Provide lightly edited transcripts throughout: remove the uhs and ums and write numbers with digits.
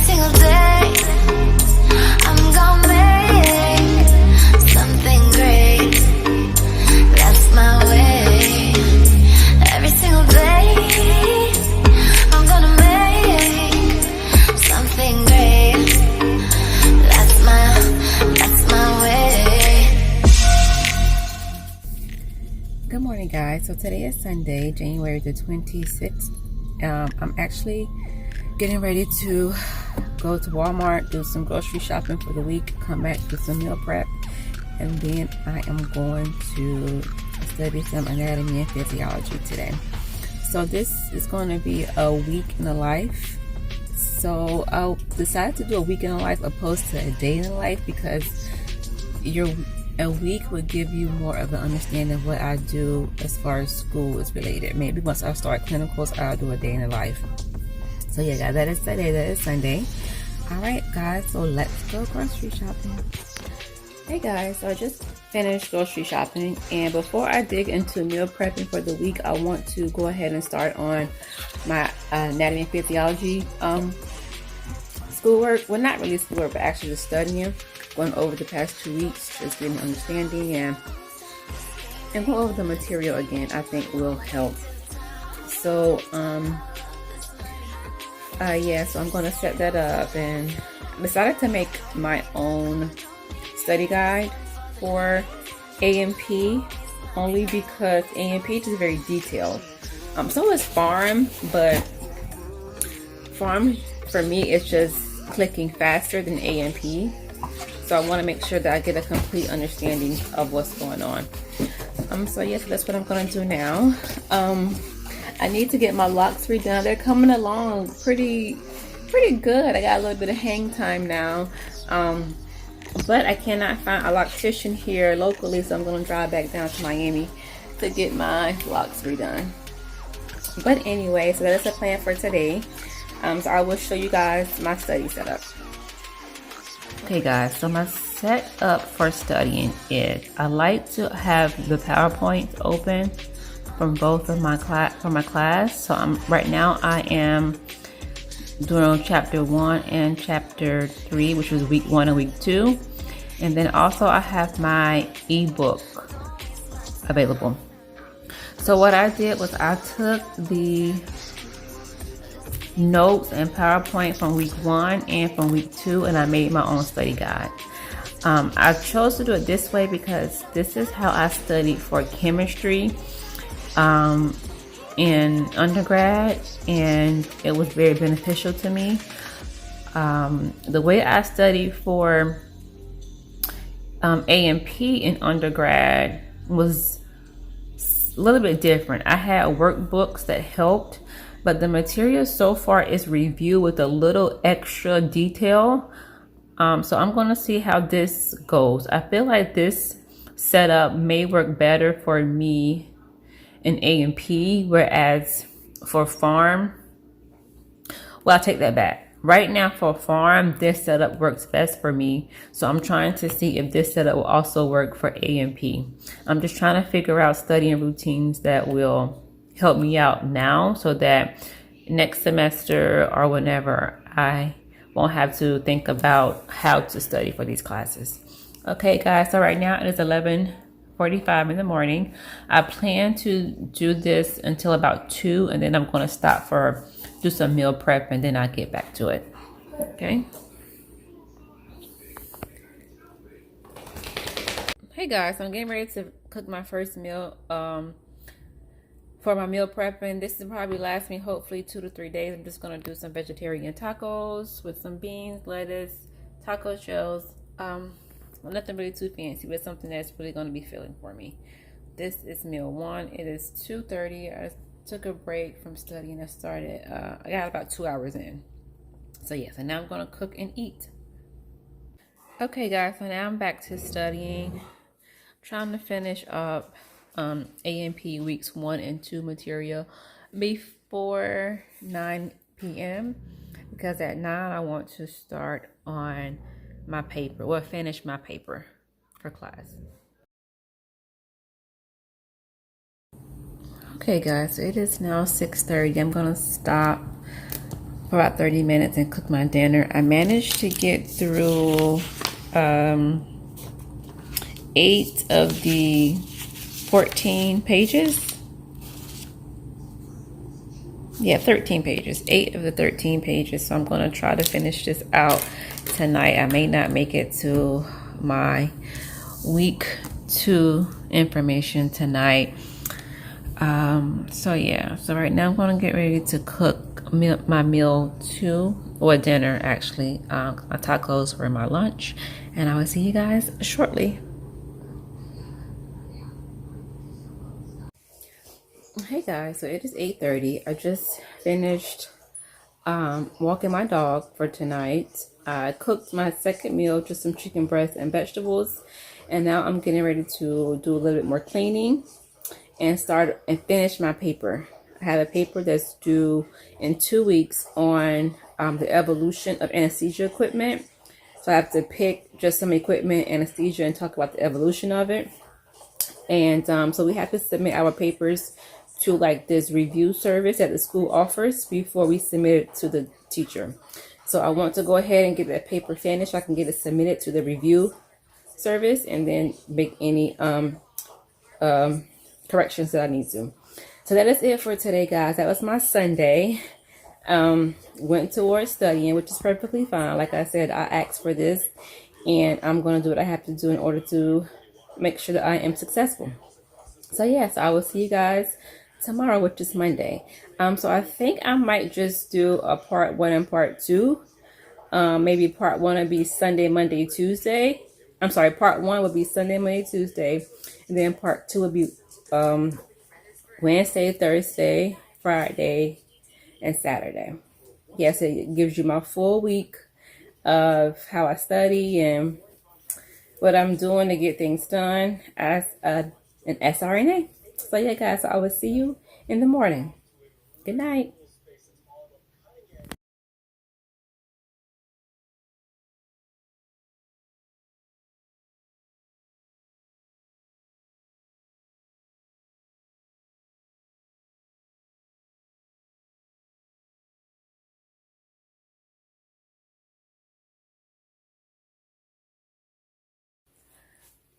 single day, I'm gonna make something great. That's my way. Every single day, I'm gonna make something great. That's my way. Good morning, guys. So today is Sunday, January the 26th. I'm actually getting ready to go to Walmart, do some grocery shopping for the week, come back, do some meal prep, and then I am going to study some anatomy and physiology today. So this is going to be a week in the life. So I decided to do a week in the life opposed to a day in the life because a week would give you more of an understanding of what I do as far as school is related. Maybe once I start clinicals, I'll do a day in the life. So yeah, guys, that is today. That is Sunday. All right, guys, so let's go grocery shopping. Hey guys, so I just finished grocery shopping, and before I dig into meal prepping for the week, I want to go ahead and start on my anatomy and physiology schoolwork. Well, not really schoolwork, but actually just studying, going over the past 2 weeks, just getting understanding and go over the material again. I think will help. So so I'm going to set that up, and decided to make my own study guide for A&P only because A&P is very detailed. So is Pharm, but Pharm for me is just clicking faster than A&P. So I want to make sure that I get a complete understanding of what's going on. So yes, that's what I'm going to do now. I need to get my locks redone. They're coming along pretty good. I got a little bit of hang time now. But I cannot find a loctician here locally, so I'm going to drive back down to Miami to get my locks redone. But anyway, so that is the plan for today. So I will show you guys my study setup. Okay guys, so my setup for studying is I like to have the PowerPoint open from both of my class. So right now I am doing chapter 1 and chapter 3, which was week 1 and week 2. And then also I have my ebook available. So what I did was I took the notes and PowerPoint from week 1 and from week 2, and I made my own study guide. I chose to do it this way because this is how I studied for chemistry in undergrad, and it was very beneficial to me. The way I studied for A&P in undergrad was a little bit different. I had workbooks that helped, but the material so far is review with a little extra detail. So I'm going to see how this goes. I feel like this setup may work better for me in A&P, whereas for Pharm, well, I'll take that back. Right now for Pharm, this setup works best for me. So I'm trying to see if this setup will also work for A&P. I'm just trying to figure out studying routines that will help me out now so that next semester or whenever I won't have to think about how to study for these classes. Okay guys, so right now it is 11:45 in the morning. I plan to do this until about 2, and then I'm going to stop do some meal prep, and then I'll get back to it. Okay. Hey guys, so I'm getting ready to cook my first meal for my meal prepping. This will probably last me hopefully 2 to 3 days. I'm just going to do some vegetarian tacos with some beans, lettuce, taco shells. Nothing really too fancy, but something that's really going to be filling for me. This is meal 1. It is 2:30. I took a break from studying. I got about 2 hours in. So yes, and now I'm going to cook and eat. Okay guys, so now I'm back to studying. I'm trying to finish up A&P weeks 1 and 2 material before 9 p.m. because at 9 I want to start on my paper, well, finish my paper for class. Okay guys, so it is now 6:30. I'm gonna stop for about 30 minutes and cook my dinner. I managed to get through 8 of the 14 pages. Yeah, 13 pages. 8 of the 13 pages. So I'm going to try to finish this out tonight. I may not make it to my week 2 information tonight. So yeah. So right now I'm going to get ready to cook my meal 2, or dinner actually. My tacos for my lunch. And I will see you guys shortly. Hey guys, so it is 8:30. I just finished walking my dog for tonight. I cooked my second meal, just some chicken breast and vegetables, and now I'm getting ready to do a little bit more cleaning and start and finish my paper. I have a paper that's due in 2 weeks on the evolution of anesthesia equipment. So I have to pick just some equipment, anesthesia, and talk about the evolution of it. And so we have to submit our papers to like this review service that the school offers before we submit it to the teacher. So I want to go ahead and get that paper finished so I can get it submitted to the review service and then make any corrections that I need to. So that is it for today, guys. That was my Sunday. Went towards studying, which is perfectly fine. Like I said, I asked for this and I'm going to do what I have to do in order to make sure that I am successful. So yes, I will see you guys tomorrow, which is Monday. So I think I might just do a part 1 and part 2. Maybe part 1 would be Sunday, Monday, Tuesday. I'm sorry, part 1 would be Sunday, Monday, Tuesday, and then part 2 would be Wednesday, Thursday, Friday, and Saturday. Yes, it gives you my full week of how I study and what I'm doing to get things done as an SRNA. So yeah, guys, I will see you in the morning. Good night.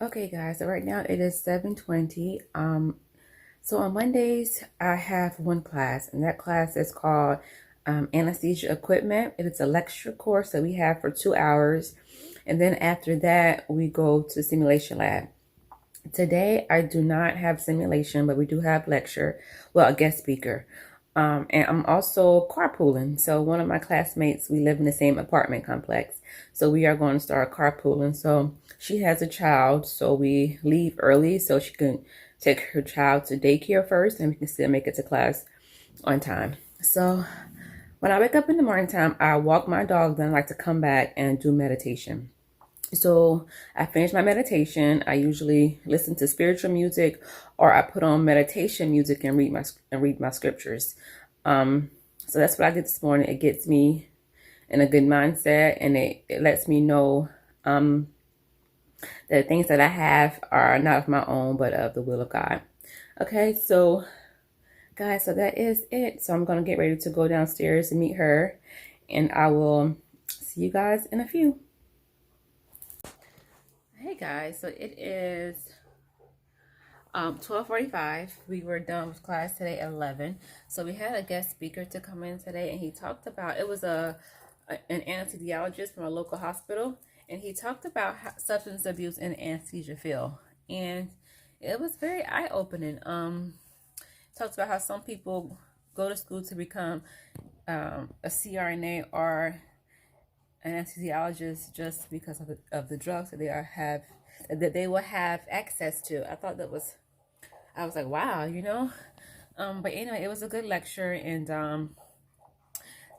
Okay, guys, so right now it is 7:20. So on Mondays, I have one class, and that class is called Anesthesia Equipment. It is a lecture course that we have for 2 hours. And then after that, we go to simulation lab. Today, I do not have simulation, but we do have lecture. Well, a guest speaker. And I'm also carpooling. So one of my classmates, we live in the same apartment complex. So we are going to start carpooling. So she has a child. So we leave early so she can take her child to daycare first and we can still make it to class on time. So when I wake up in the morning time, I walk my dog, then I like to come back and do meditation. So I finish my meditation. I usually listen to spiritual music or I put on meditation music and read my scriptures. So that's what I did this morning. It gets me in a good mindset and it lets me know the things that I have are not of my own, but of the will of God. Okay, so guys, so that is it. So I'm going to get ready to go downstairs and meet her, and I will see you guys in a few. Hey guys, so it is 12:45. We were done with class today at 11. So we had a guest speaker to come in today, and he talked about, it was an anesthesiologist from a local hospital, and he talked about substance abuse in the anesthesia field, and it was very eye-opening. Talks about how some people go to school to become a CRNA or an anesthesiologist just because of the drugs that they will have access to. I was like, wow, you know. But anyway, it was a good lecture, and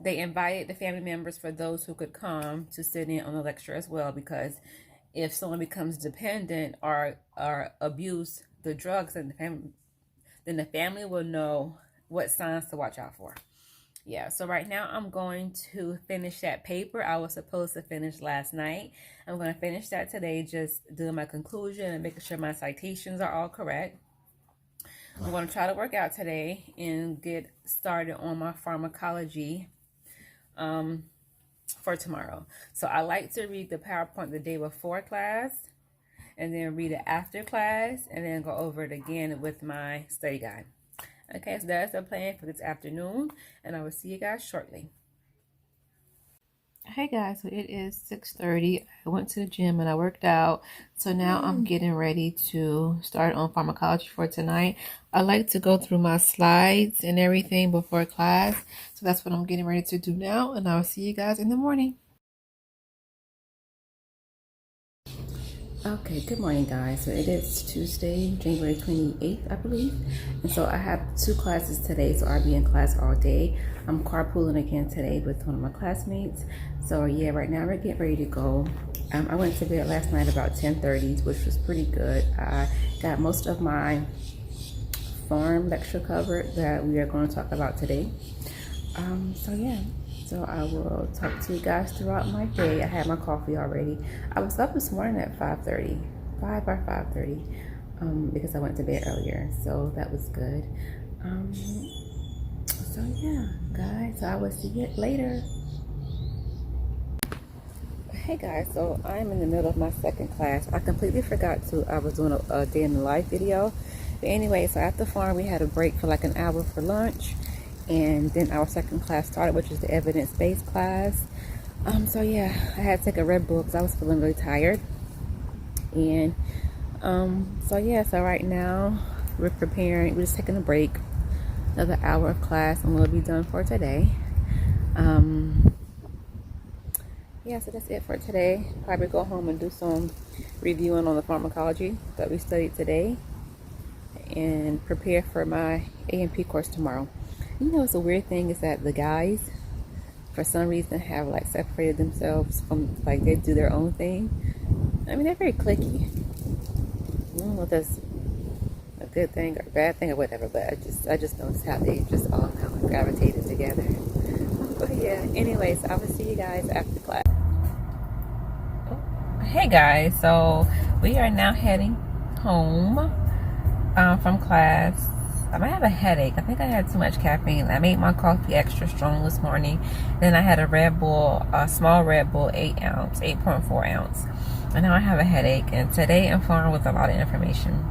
they invited the family members for those who could come to sit in on the lecture as well, because if someone becomes dependent or abuse the drugs, and then the family will know what signs to watch out for. Yeah, so right now I'm going to finish that paper I was supposed to finish last night. I'm going to finish that today, just doing my conclusion and making sure my citations are all correct. I'm going to try to work out today and get started on my pharmacology for tomorrow. So I like to read the PowerPoint the day before class, and then read it after class, and then go over it again with my study guide. Okay, so that's the plan for this afternoon, and I will see you guys shortly. Hey guys, so it is 6:30. I went to the gym and I worked out. So now I'm getting ready to start on pharmacology for tonight. I like to go through my slides and everything before class. So that's what I'm getting ready to do now, and I'll see you guys in the morning. Okay, good morning guys. So it is Tuesday, January 28th, I believe. And so I have 2 classes today, so I'll be in class all day. I'm carpooling again today with one of my classmates. So yeah, right now we're getting ready to go. I went to bed last night about 10:30, which was pretty good. I got most of my farm lecture covered that we are going to talk about today. So yeah. So I will talk to you guys throughout my day. I had my coffee already. I was up this morning at 5:30, 5 or 5:30, because I went to bed earlier. So that was good. So yeah, guys, so I will see you later. Hey guys, so I'm in the middle of my second class. I completely forgot I was doing a day in the life video. But anyway, so after farm, we had a break for like an hour for lunch. And then our second class started, which is the evidence-based class. So yeah, I had to take a Red Bull because I was feeling really tired. And so yeah, so right now we're just taking a break, another hour of class, and we'll be done for today. Yeah, so that's it for today. Probably go home and do some reviewing on the pharmacology that we studied today, and prepare for my A&P course tomorrow. You know, it's a weird thing is that the guys, for some reason, have like separated themselves from, like, they do their own thing. I mean, they're very cliquey. I don't know if that's a good thing or a bad thing or whatever, but I just noticed how they just all kind of gravitated together. But yeah, anyways, I will see you guys after class. Hey guys, so we are now heading home from class. I might have a headache. I think I had too much caffeine. I made my coffee extra strong this morning. Then I had a Red Bull, a small Red Bull, 8.4 ounce. And now I have a headache. And today I'm farming with a lot of information.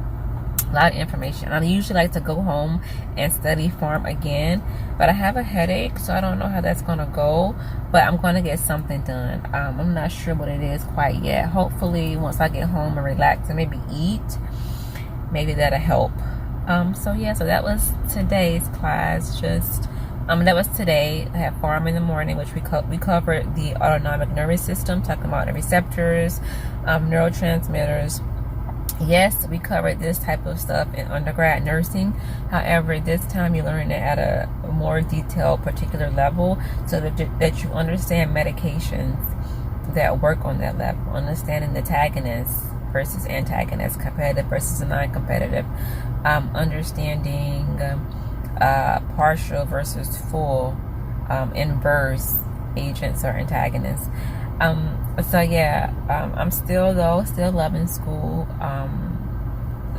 I usually like to go home and study farm again, but I have a headache, so I don't know how that's gonna go. But I'm gonna get something done. I'm not sure what it is quite yet. Hopefully, once I get home and relax and maybe eat, maybe that'll help. So yeah, so that was today's class. That was today. I had farm in the morning, which we covered the autonomic nervous system, talking about the receptors, neurotransmitters. Yes, we covered this type of stuff in undergrad nursing. However, this time you learn it at a more detailed, particular level, so that you understand medications that work on that level, understanding the antagonists versus antagonists, competitive versus non-competitive, understanding partial versus full, inverse agents or antagonists. So yeah, I'm still loving school,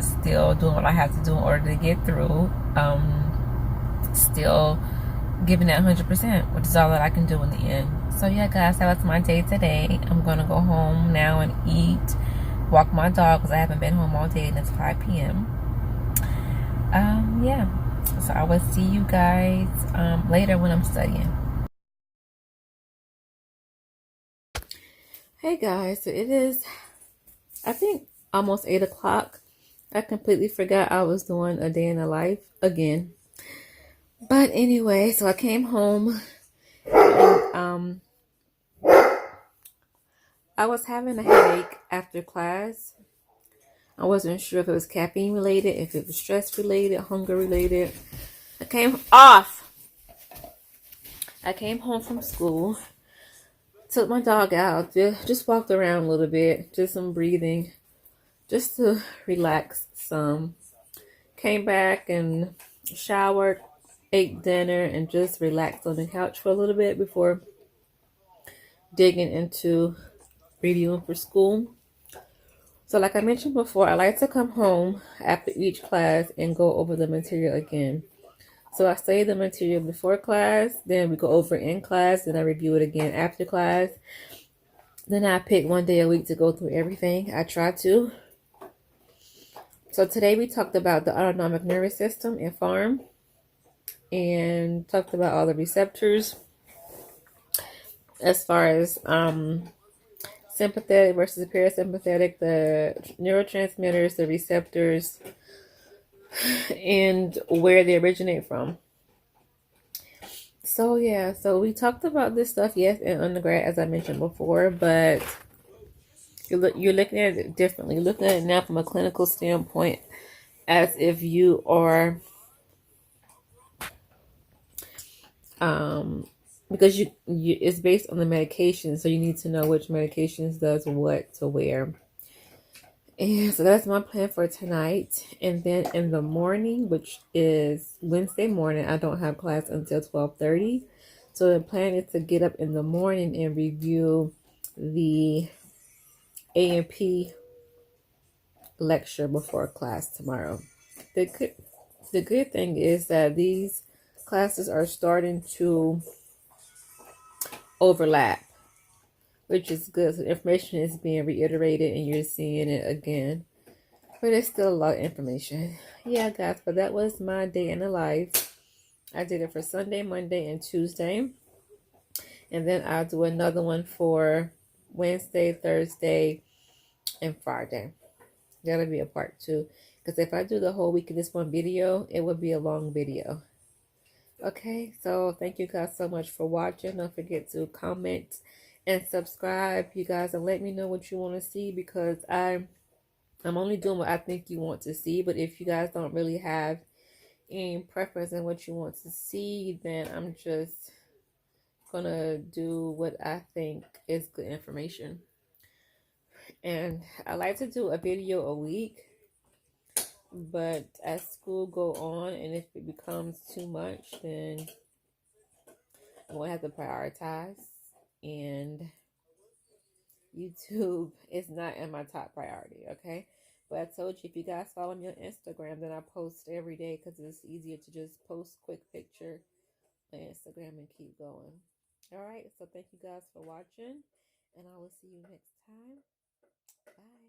still doing what I have to do in order to get through, still giving it 100%, which is all that I can do in the end. So yeah guys, that was my day today. I'm gonna go home now and eat, walk my dog because I haven't been home all day and it's 5 p.m. Yeah, so I will see you guys later when I'm studying. Hey guys, so it is, I think, almost 8 o'clock. I completely forgot I was doing a day in the life again. But anyway, so I came home and I was having a headache after class. I wasn't sure if it was caffeine related, if it was stress related, hunger related. I came home from school, took my dog out, just walked around a little bit, just some breathing, just to relax some. Came back and showered, ate dinner, and just relaxed on the couch for a little bit before digging into reviewing for school. So like I mentioned before, I like to come home after each class and go over the material again. So I study the material before class, then we go over in class, then I review it again after class. Then I pick one day a week to go through everything. I try to. So today we talked about the autonomic nervous system and farm, and talked about all the receptors as far as sympathetic versus parasympathetic, the neurotransmitters, the receptors, and where they originate from. So yeah, so we talked about this stuff, yes, in undergrad, as I mentioned before, but you're looking at it differently. You're looking at it now from a clinical standpoint, as if you are, because you it's based on the medication, so you need to know which medications does what to where. And so that's my plan for tonight. And then in the morning, which is Wednesday morning, I don't have class until 12:30. So the plan is to get up in the morning and review the A&P lecture before class tomorrow. The good thing is that these classes are starting to overlap, which is good. So information is being reiterated and you're seeing it again. But it's still a lot of information. Yeah, guys, but that was my day in the life. I did it for Sunday, Monday, and Tuesday. And then I'll do another one for Wednesday, Thursday, and Friday. That'll be a part 2. Because if I do the whole week of this one video, it would be a long video. Okay, so thank you guys so much for watching. Don't forget to comment and subscribe, you guys, and let me know what you want to see, because I'm only doing what I think you want to see. But if you guys don't really have any preference in what you want to see, then I'm just gonna do what I think is good information. And I like to do a video a week, but as school go on, and if it becomes too much, then I'm gonna have to prioritize. And YouTube is not in my top priority, okay? But I told you, if you guys follow me on Instagram, then I post every day, because it's easier to just post quick picture on Instagram and keep going. All right, so thank you guys for watching, and I will see you next time. Bye.